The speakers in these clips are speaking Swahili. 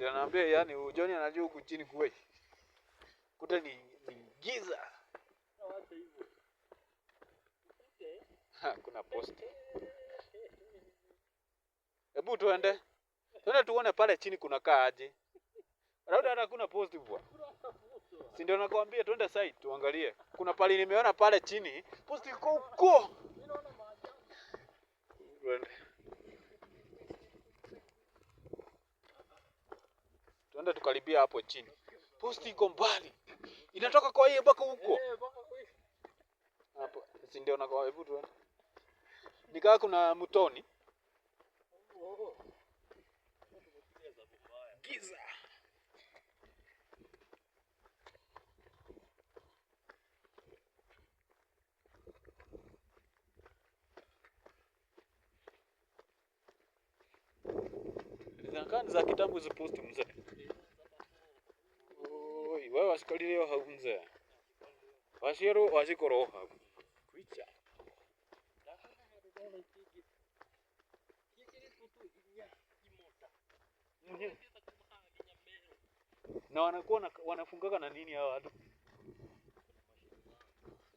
Ndio naambia yani John anajua huku chini kweli. Kuta ni giza. Acha hivyo. Kuna post. Hebu tuende. Twende tuone pale chini kuna kaa aje. Labda hata kuna post bwana. Si ndio nakwambia twende site tuangalie. Kuna pale nimeona pale chini post iko huko. Twende tukaribia hapo chini. Post iko mbali. Inatoka kwa hiyo mpaka huko. Hapo si ndio nakwambia hebu tuende. Nikaa kuna mtoni. Giza. Zinakaa za kitambo hizo post mzee. Oi, wewe wasikalile hao mzee. Wasiero wasikoroha. Kuicha. Na wanakuwa wanafungaka na nini hao watu?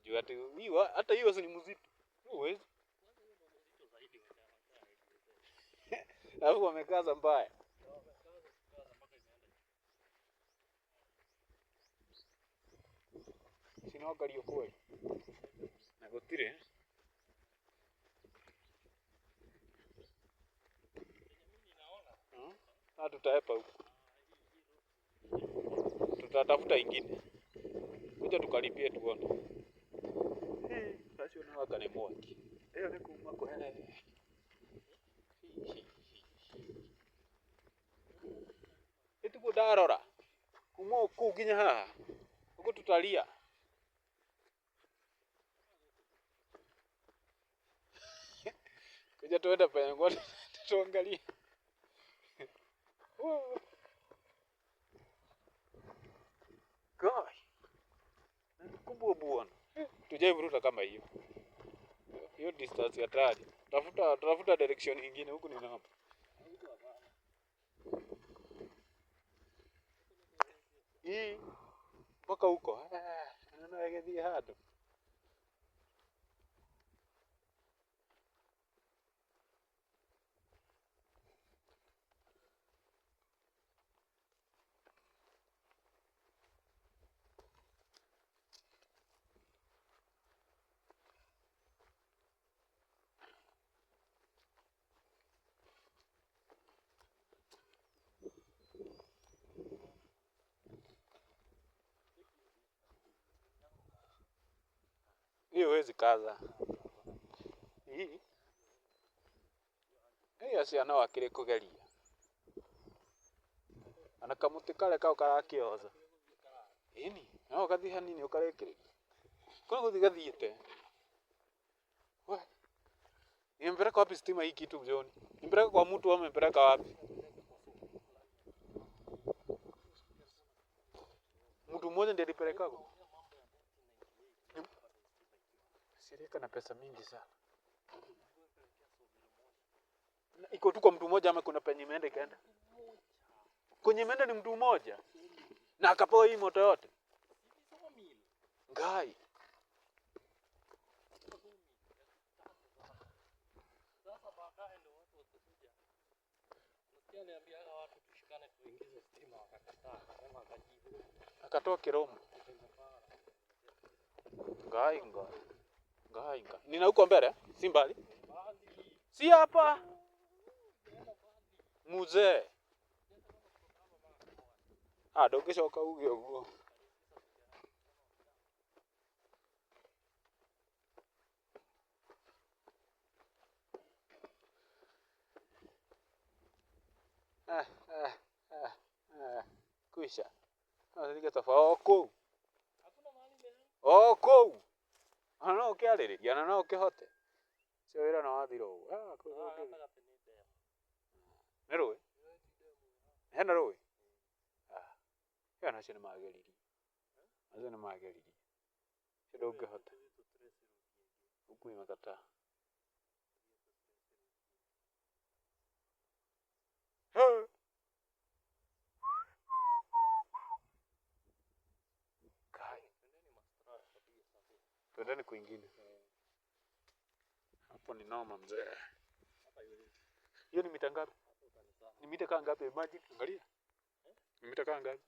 Juu ati hiyo hata hiyo si mzito. Uwezi. Alafu wamekaza mbaya. Sina gari kweli. Na gotire. Tutaepa huko. Tutatafuta ingine. Kuja tukaribie tuone. Basi unawaga ni mwaki. Leo ni kumako Itu kudarora. Kumo kuginya haha. Huko tutalia. Kuja tuende penye ngoja tuangalie. Gosh. Kubwa bwana. Tujai vuruta kama hiyo. Hiyo distance ya tadi. Tafuta direction nyingine huku ni hapa. Hii mpaka huko. Anaenda hado. Hiyo huwezi kaza. Hii asiana wakire kugeria. Anakamuti kale kao karakioza. Ini, no gathi hanini ukarekire. Kwa guthi gathiete. Wa. Nimpeleka wapi stima hii kitu John? Nimpeleka kwa mtu au nimpeleka wapi? Mtu mmoja ndiye alipeleka kwa. Shirika na pesa mingi sana. Iko tu kwa mtu mmoja ama kuna penye imeenda ikaenda? Kwenye imeenda ni mtu mmoja. Na akapewa hii moto yote. Ngai. Sasa baadaye ndio watu watakuja. Nasikia niambia watu tushikane tuingize stima wakakataa. Sema akajibu. Akatoa kiromo. Ngai. Nina huko mbele, si mbali. Si hapa. Mzee. Dogeshoka huyo huo. Kuisha. Ndio tofauti. Hakuna mahali mbele. Kou. Ana ukiarĩrĩria na no ũkĩhote. Cio wĩra na wathira ũguo. Nĩ rũĩ? Hena rũĩ? Yana cio nĩ mageririe. Acio nĩ mageririe. Cio ndũngĩhota. Huku imekataa. Twendeni kwingine. Hapo ni noma mzee. Hiyo ni mita ngapi? Ni mita kaa ngapi? Imagine, angalia. Ni mita kaa ngapi?